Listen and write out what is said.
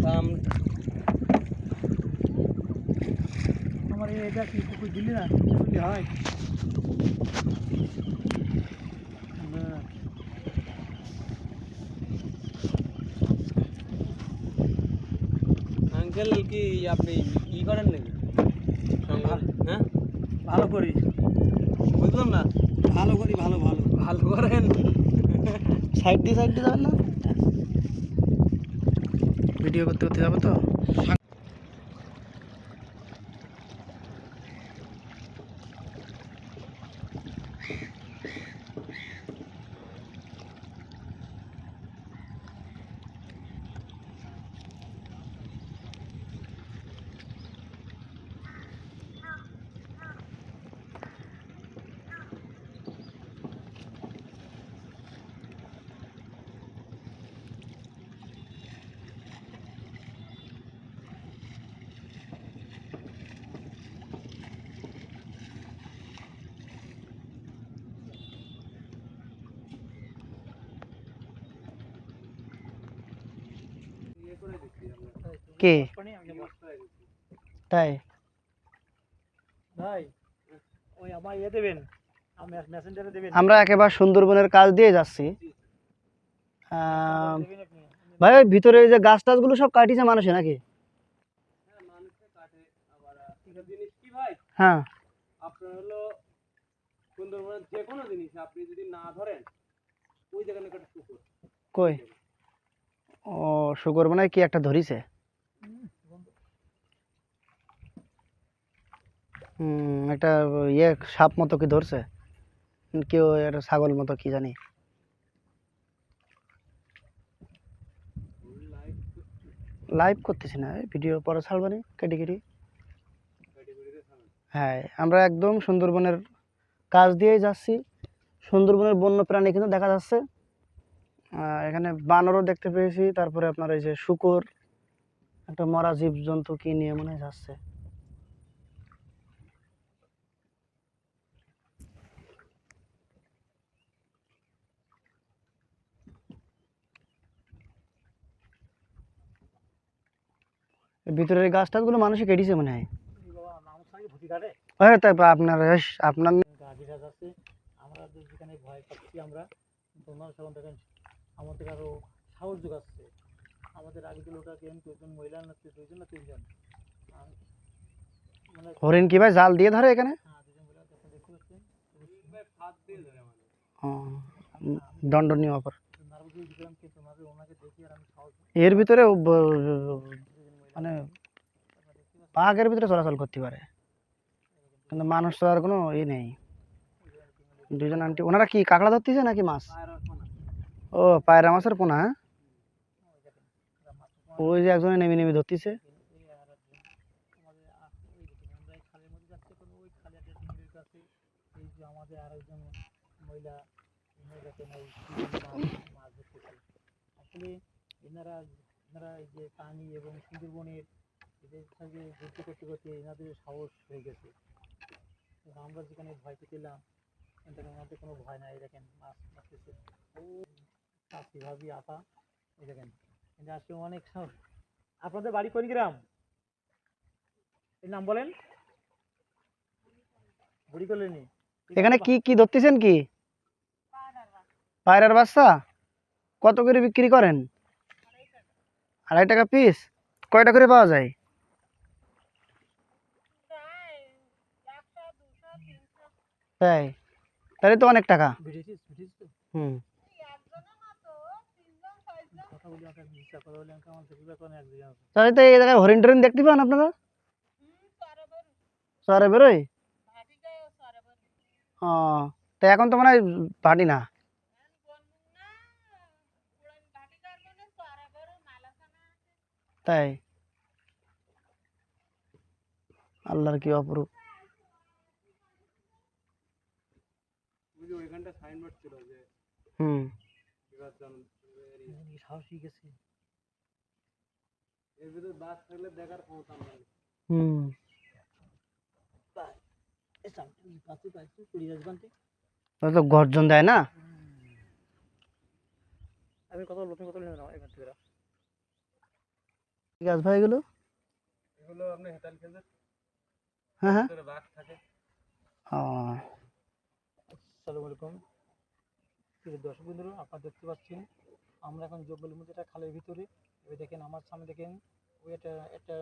থাম আমার এটা কি পুকুর দিলি না দিলি হয় না আঙ্কেল কি আপনি ই করেন নাকি সংগ্রাম হ্যাঁ ভালো করি বুঝলাম না ভালো করি ভালো ভালো ভালো করেন সাইড দিয়ে যাবেন না ভিডিও করতে করতে যাবো তো কে তাই ভাই ওই আমার ইয়ে দেবেন মেসেঞ্জারে দেবেন আমরা একেবারে সুন্দরবনের কাজ দিয়ে যাচ্ছি ভাই ওই ভিতরে যে গাছ টাছগুলো সব কাটিছে মানুষে নাকি হ্যাঁ আপনার হলো সুন্দরবনের যে কোনো জিনিস আপনি যদি না ধরেন ওই জায়গায় একটা পুকুর কই ও শুকর মানে কি একটা ধরিছে একটা ইয়ে সাপ মতো কি ধরছে কেউ একটা ছাগল মতো কি জানি লাইভ করতেছি না ভিডিও পরে ছাড়বানি কেটে কেটে হ্যাঁ আমরা একদম সুন্দরবনের কাজ দিয়েই যাচ্ছি সুন্দরবনের বন্য প্রাণী কিন্তু দেখা যাচ্ছে এখানে বানরও দেখতে পেয়েছি তারপরে আপনার এই যে শূকর একটা মরা জীবজন্তু কি নিয়ে মনে হয় যাচ্ছে ভিতরের গাছ টাছগুলো মানুষই কেটেছে মনে হয় তাই আপনার আপনার আমরা যেখানে ভয় পাচ্ছি আমরা দেখেন আমাদের আরো সাহস যোগাচ্ছে আমাদের আগে যে লোকটা দুজন মহিলা না দুজন না তিনজন হরিণ কি ভাই জাল দিয়ে ধরে এখানে দণ্ডনীয় অপরাধ এর ভিতরে মানে বাঘের ভিতরে চলাচল করতে পারে কিন্তু মানুষ তো আর কোনো ই নেই দুজন আন্টি ওনারা কি কাঁকড়া ধরতেছে নাকি মাছ ও পায়রা মাছের পোনা হ্যাঁ ওই যে একজনে নেমে নেমে ধরতেছে আমাদের আরেকজন মহিলা আসলে এনারা এই যে পানি এবং সুন্দরবনের এদের সঙ্গে যুদ্ধ করতে করতে এনাদের সাহস হয়ে গেছে আমরা যেখানে ভয় পেয়েছিলাম ওনাদের কোনো ভয় নাই দেখেন মাছ মারতেছে ও চাষি ভাবি আপা এই দেখেন আজকে অনেক সাহস আপনাদের বাড়ি কোন গ্রাম এর নাম বলেন বুড়ি করলেনি এখানে কি কি ধরতেছেন কি পায়রার বাচ্চা কত করে বিক্রি করেন 2.5 টাকা পিস কয়টা করে পাওয়া যায় তাই তাহলে তো অনেক টাকা হুম তাহলে তো এই জায়গায় হরিণ টরিণ দেখতে পান আপনারা চরে বেরোয় ও তো এখন তো মনে হয় পাটি না তাই আল্লাহর কি অপরূপ সাহসী গেছে এর ভিতরে বাঘ থাকলে দেখার ক্ষমতা নাই তো গর্জন দেয় না আমি কত লোকে কত কি গাছ ভাই এগুলো? এগুলো আপনার হেতাল খেজুর, হ্যাঁ হ্যাঁ। ভিতরে বাঘ থাকে। ও আসসালামু আলাইকুম প্রিয় দর্শক বন্ধুরা, আপনারা দেখতে পাচ্ছেন আমরা এখন জব্বল মধ্যে একটা খালের ভিতরে। ওই দেখেন আমার সামনে দেখেন ওই একটা একটা